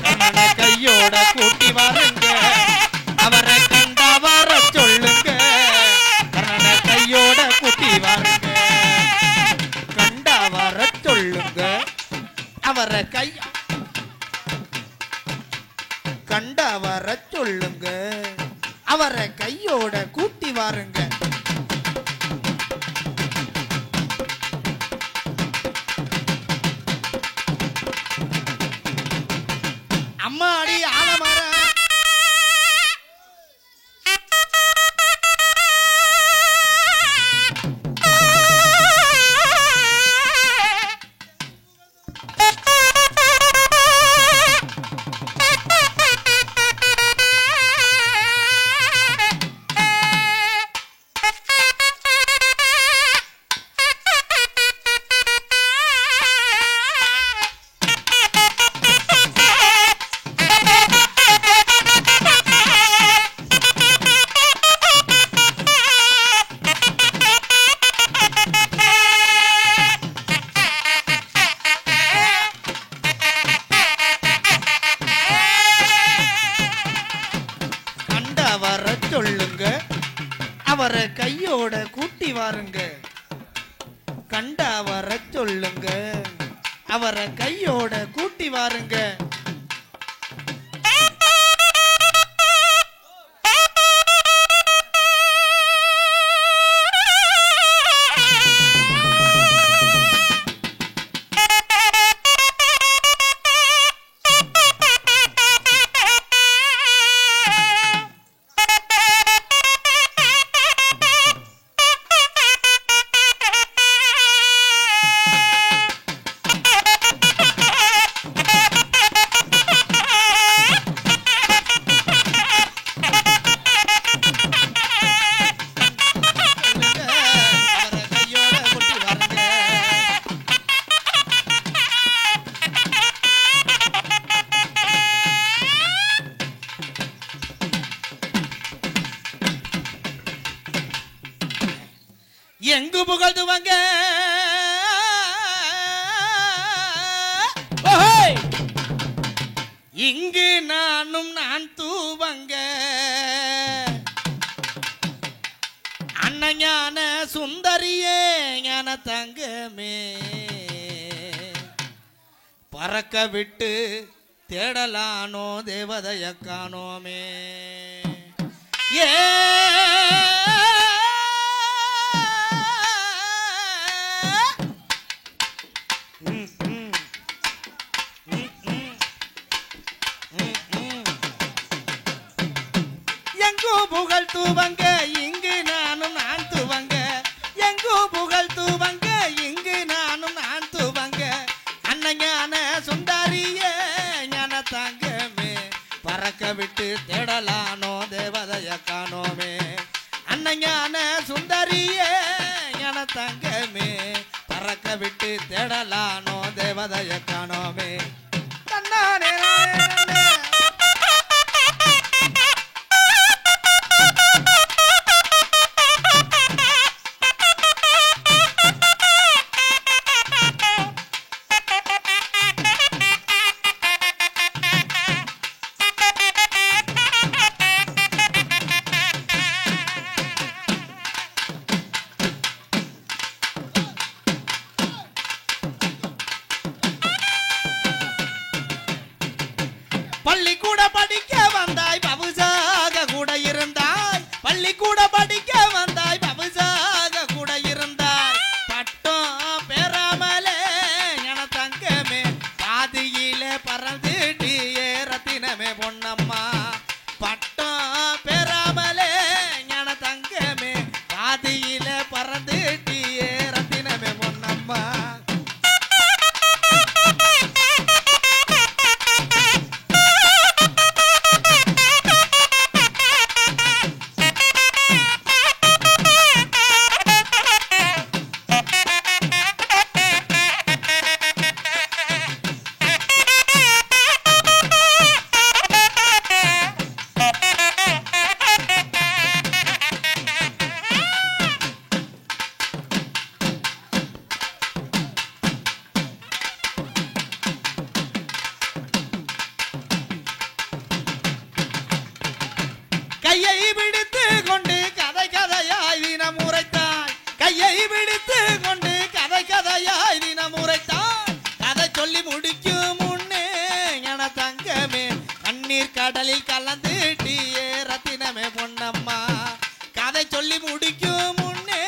கண்ணனை கையோட கூட்டி வாருங்க அவரை கண்டா வர சொல்லுங்க கண்ணனை கையோட கூட்டி வாருங்க கண்டா வர சொல்லுங்க அவரை கண்டா வர சொல்லுங்க அவரை கையோட கூட்டி வாருங்க அம்மாடி ஆலமர வர சொல்லுங்க அவரை கையோட கூட்டி வாருங்க கண்டா வர சொல்லுங்க அவரை கையோட கூட்டி வாருங்க எங்கு புகழ்ந்துவங்க இங்கு நானும் நான் தூவங்க அண்ணஞான சுந்தரியே ஞான தங்கமே பறக்க விட்டு தேடலானோ தேவதைய காணோமே ஏ புகழ் தூவங்க இங்கு நானும் நான் தூவங்க எங்கோ புகழ் தூவங்க இங்கு நானும் நான் தூவங்க அண்ணஞான சுந்தரியே ஞான தங்கமே பறக்க விட்டு தேடலானோ தேவதைய காணோமே அண்ணஞான சுந்தரியே ஞான தங்கமே பறக்க விட்டு தேடலானோ தேவதைய காணோமே தன்னானே பள்ளிக்கூட படிக்க வந்தாய் பவுசாக கூட இருந்தாய் பள்ளிக்கூட படிக்க வந்தாய் பவுசாக கூட இருந்தாய் பட்டம் பெறாமலே ஞான தங்கமே பாதியிலே பறந்துட்டியே ரத்தினமே பொன்னம்மா பட்டம் பெறாமலே ஞான தங்கமே பாதியிலே பறந்துட்டியே ரத்தினமே பொன்னம்மா கடலில் கலந்து டீயே ரத்தினமே பொன்னம்மா கதை சொல்லி முடிக்கும் முன்னே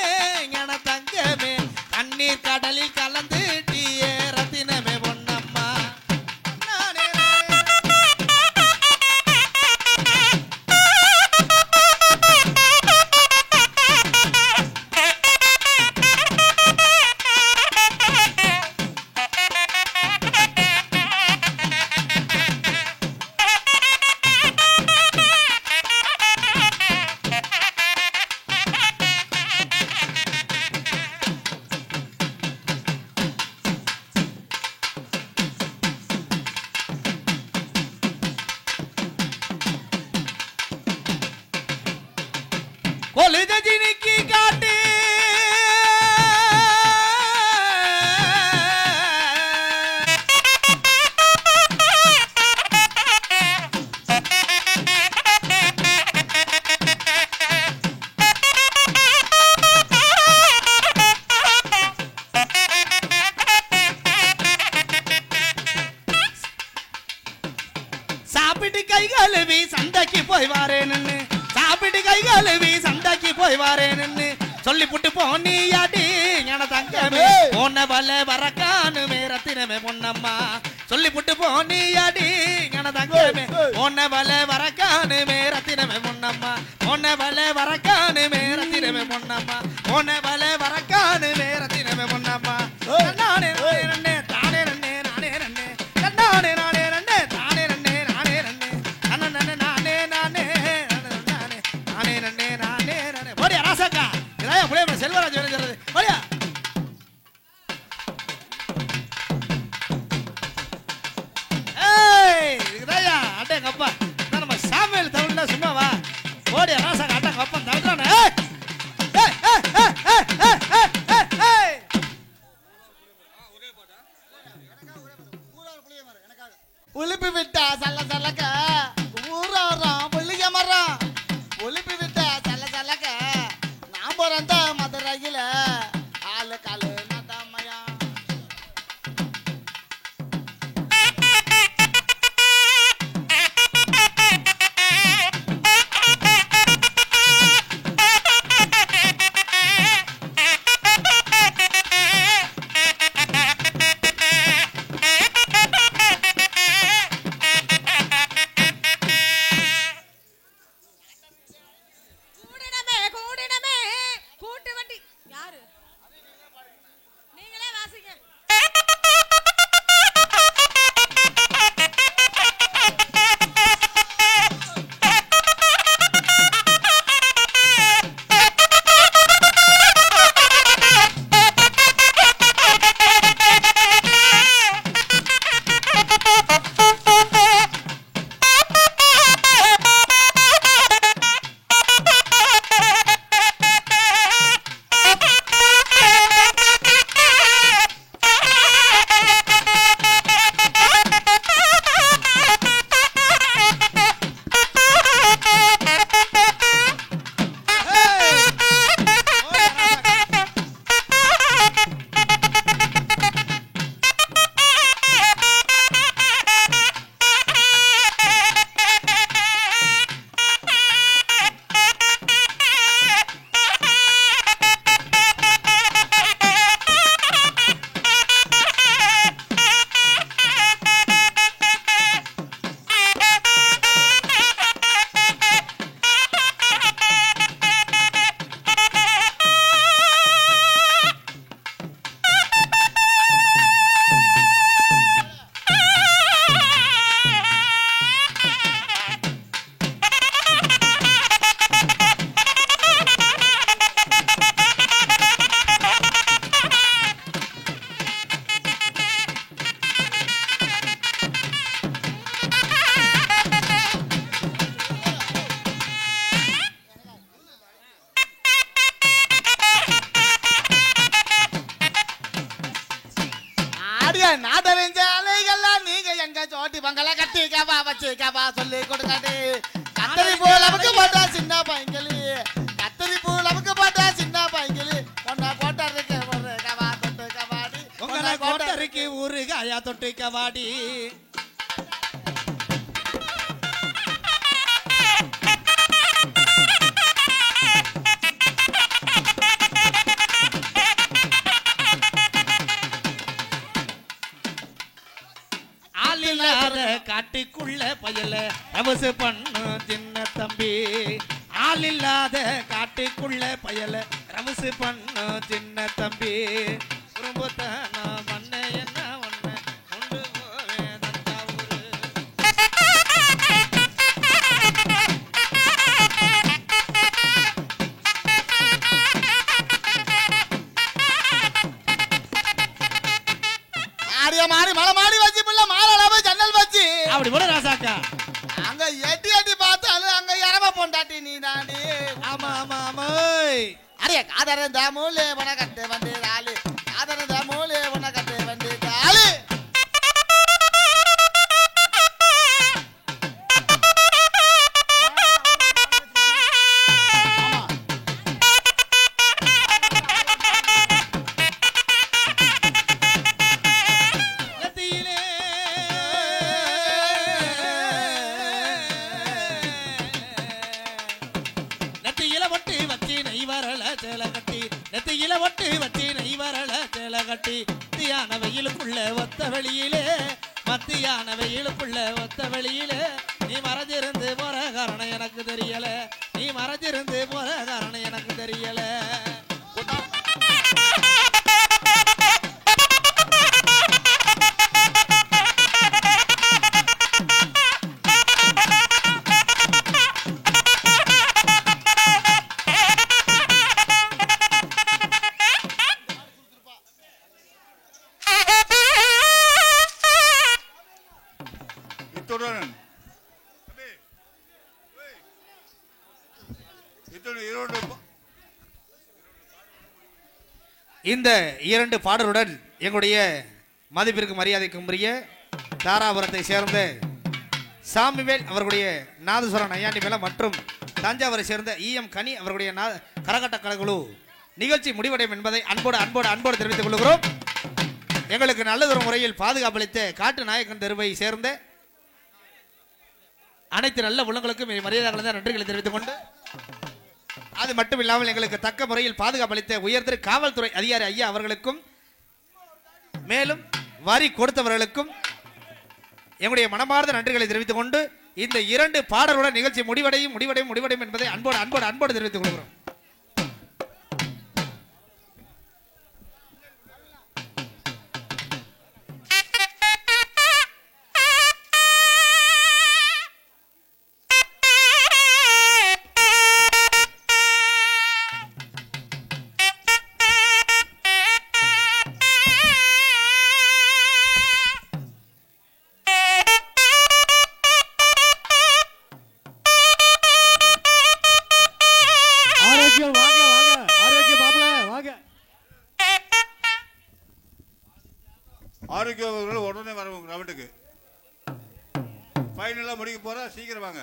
என தங்கமே கண்ணீர் கடலில் கலந்து டீயே ரத்தினமே பொன்னம்மா கொலுதஜினிக்கு காட்டு சாப்பிட்டு கை கழுவி சண்டைக்கு போய் வாரேன்னு சாப்பிட்டு கை கழுவி சண்டைக்கு போய் வாரேன்னு சொல்லி புட்டு போனியாடி என தங்கமே போன வல வரக்கானு ரத்தினமே பொன்னம்மா சொல்லி புட்டு போனியாடி என தங்கமே போன வல வரக்கானு ரத்தினமே பொன்னம்மா போன வல வரக்கானு ரத்தினமே பொன்னம்மா போன வல வரக்கானு ரத்தினமே பொன்னம்மா நானே ரெண்டே தானே ரெண்டே நானே ரெண்டே நானே நானே ரெண்டே தானே ரெண்டே நானே ரெண்டே நானே நானே நானே நானே நானே நானே நானே போடியா ராசக்கா இதான் அப்படியே செல்வராஜ் வேணும் சொல்றது போடியா ஏய் இதுதாயா அட்டே கப்பா நம்ம சாமியல் தமிழ்ல சும்மாவா போடியா ராசக்கா அட்டே கப்பா தவிர்றானே உளிப்பி விட்டா சல்ல சல்லக்க ஊராரம் புள்ளிய மரம் உளிப்பி விட்டா சல்ல சல்லக்க நான் பிறந்த மதுரையில ஆளு காலு நதமயா கூட்டு வண்டி யாரு நீங்களே வாசிங்க நாடறிஞ்ச அலைகள்லாம் நீங்க எங்க சோட்டி பங்கள கட்டி கவா வச்சு கவா சொல்லி கொடுக்காட்டி கத்தரி பூ நமக்கு போட்டா சின்ன பைங்களி கத்தரி பூ நமக்கு போட்டா சின்ன பைங்களி பொண்ணா கோட்டருக்கு ஒரு கவா தொட்டு கவாடி உங்களை கோட்டருக்கு ஊரு காயா தொட்டு கவாடி இல்லாத காட்டுக்குள்ள பயல ரவசு பண்ணு சின்ன தம்பி ஆள் இல்லாத காட்டுக்குள்ள பயல ரவசு பண்ணு சின்ன தம்பி குறும்புத்தான பண்ண என்ன ஒண்ணு கொண்டு போவேன் தஞ்சாவூரு மாறி மலை மாடி வச்சு பிள்ளை மாலை ஜன்னல் வச்சு அப்படி போட ராசாக்கா அங்க எட்டி எட்டி பார்த்தாலும் அங்க இறம பொண்டாட்டி நீ தாண்டி. ஆமா ஆமா ஆமா அரிய காதரன் தாமூலே உன கட்டு வந்து ஆளு காதரன் தாமூலே உன கட்டு வந்து ஆளு மத்தியான வெயிலுக்குள்ள ஒத்த வெளியிலே மத்தியான வெயிலுக்குள்ள ஒத்த வெளியிலே நீ மறைஞ்சிருந்து போற காரணம் எனக்கு தெரியல நீ மறைஞ்சிருந்து போற காரணம் எனக்கு தெரியல இந்த இரண்டு பாடலுடன் எங்களுடைய மதிப்பிற்கு மரியாதைக்கும் உரிய தாராபுரத்தை சேர்ந்த சாமிவேல் அவர்களுடைய நாதஸ்வரன் ஐயாண்டி மேல மற்றும் தஞ்சாவூரை சேர்ந்த EM கனி அவர்களுடைய கரகாட்ட கலைக்குழு நிகழ்ச்சி முடிவடையும் என்பதை அன்போடு அன்போடு அன்போடு தெரிவித்துக் கொள்கிறோம். எங்களுக்கு நல்லதொரு முறையில் பாதுகாப்பளித்த காட்டு நாயக்கன் தெருவை சேர்ந்த அனைத்து நல்ல உள்ளங்களுக்கும் மரியாதை கலந்த நன்றிகளை தெரிவித்துக் கொண்டு அது மட்டும் இல்லாமல் எங்களுக்கு தக்க முறையில் பாதுகாப்பளித்த உயர்திரு காவல்துறை அதிகாரி ஐயா அவர்களுக்கும் மேலும் வரி கொடுத்தவர்களுக்கும் எங்களுடைய மனமார்ந்த நன்றிகளை தெரிவித்துக் கொண்டு இந்த இரண்டு பாடலுடன் நிகழ்ச்சி முடிவடையும் என்பதை அன்போடு அன்போடு அன்போடு தெரிவித்துக் கொள்கிறோம். ஆரோக்கியம் உடனே வர கிரவுண்டுக்கு ஃபைனலாக முடிக்க போகிறா, சீக்கிரம் வாங்க.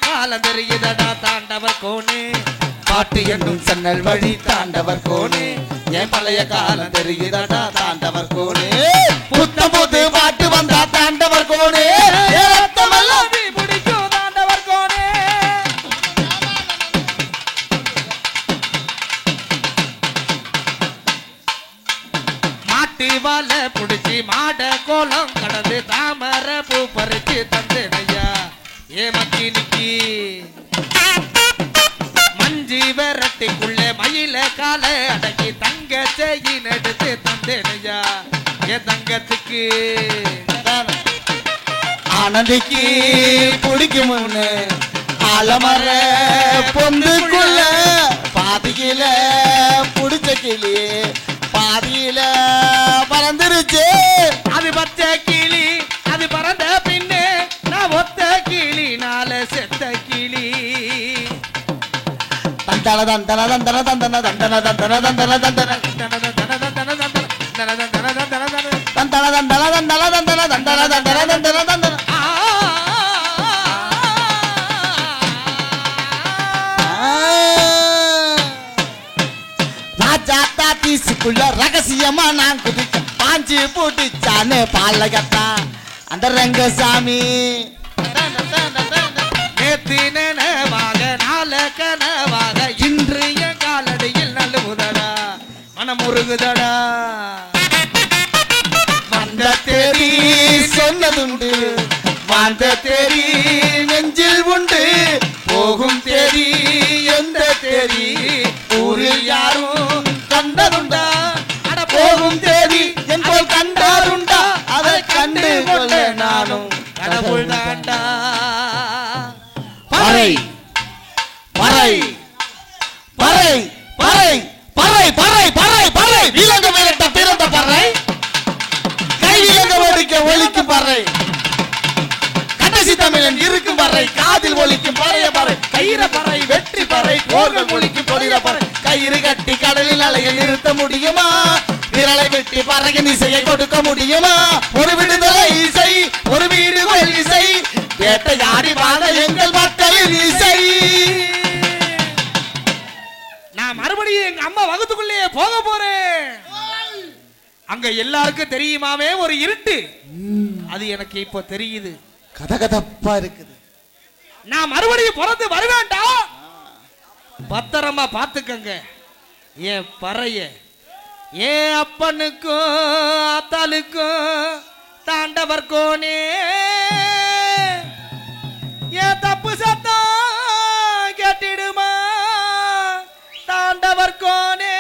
காலம் தெரியுதடா தாண்டவர் கோனே பாட்டு என்னும் சன்னல் வழி தாண்டவர் கோனே என் பழைய காலம் தெரியுதடா தாண்டவர் கோனே புத்த புது பாட்டு வந்தா தாண்டவர் கோனே ரத்தமெல்லாம் பிடிக்கும் தாண்டவர் கோனே மாட்டு வாழை புடிச்சு மாட கோலம் கடந்து தாமரை பூ பறிச்சு தந்தேனையா ஏ மக்கி நிக்கி மஞ்சி விரட்டிக்குள்ள மயில கால அடக்கி தங்க செயின் எடுத்து தந்தேனையா ஏ தங்கத்துக்கு ஆனந்திக்கு பிடிக்கும் ஆலமர பொந்துக்குள்ள பாதியில புடிச்ச கிளி பாதியில பறந்துருச்சு அது பச்சை கிளி அது பறந்த பின்னே நான் ஒத்த கிளி நால செத்த கிளி தந்தன தந்தன தந்தன தந்தன தந்தன தந்தன தந்தன தந்தன தந்தன ராஜாத்தாத்தீசுக்குள்ள ரகசியமா நான் குதிக்க பாஞ்சு போட்டுச்சானே பாலகத்தா அந்த ரங்கசாமி நேத்து நனவாக நாள கனவாக இன்று என் காலடியில் நல்லுதடா மனமுருகுதடா வந்த தேதி சொன்னதுண்டு வாழ்ந்த தேதி நெஞ்சில் உண்டு போகும் தேதி எந்த தேதி ஊரில் யாரும் கண்டதுண்டா அட போகும் தேதி என் போல் கண்டாருண்டா அதை கண்டு கொள்ள நானும் கடவுள் தாண்டா பறை பறை பறை பறை பறை பறை பறை பறை விலங்கு விரட்ட பிறந்த பறை கை விலங்க ஒடிக்க ஒலிக்கும் பறை கடைசி தமிழன் இருக்கும் பறை காதில் ஒலிக்கும் பறைய பறை கயிற பறை வெற்றி பறை போர்கள் ஒலிக்கும் பொடிர பறை கயிறு கட்டி கடலில் அலையை நிறுத்த முடியுமா விரலை வெட்டி பறையின் இசையை கொடுக்க முடியுமா ஒரு விடுதலை இசை ஒரு வீடுகள் இசை வேட்டையாடி வாழ எங்கள் மக்களின் இசை நான் மறுபடியும் எங்க அம்மா வகுத்துக்குள்ளேயே போக போறேன் அங்க எல்லாருக்கும் தெரியுமாவே ஒரு இருட்டு அது எனக்கு இப்போ தெரியுது கதகதப்பா இருக்குது நான் மறுபடியும் பிறந்து வருவேண்டா பத்திரமா பாத்துக்கங்க என் பறைய என் அப்பனுக்கும் அத்தாளுக்கும் தாண்டவர் கோனே என் தப்பு சத்தம் கேட்டிடுமா தாண்டவர் கோனே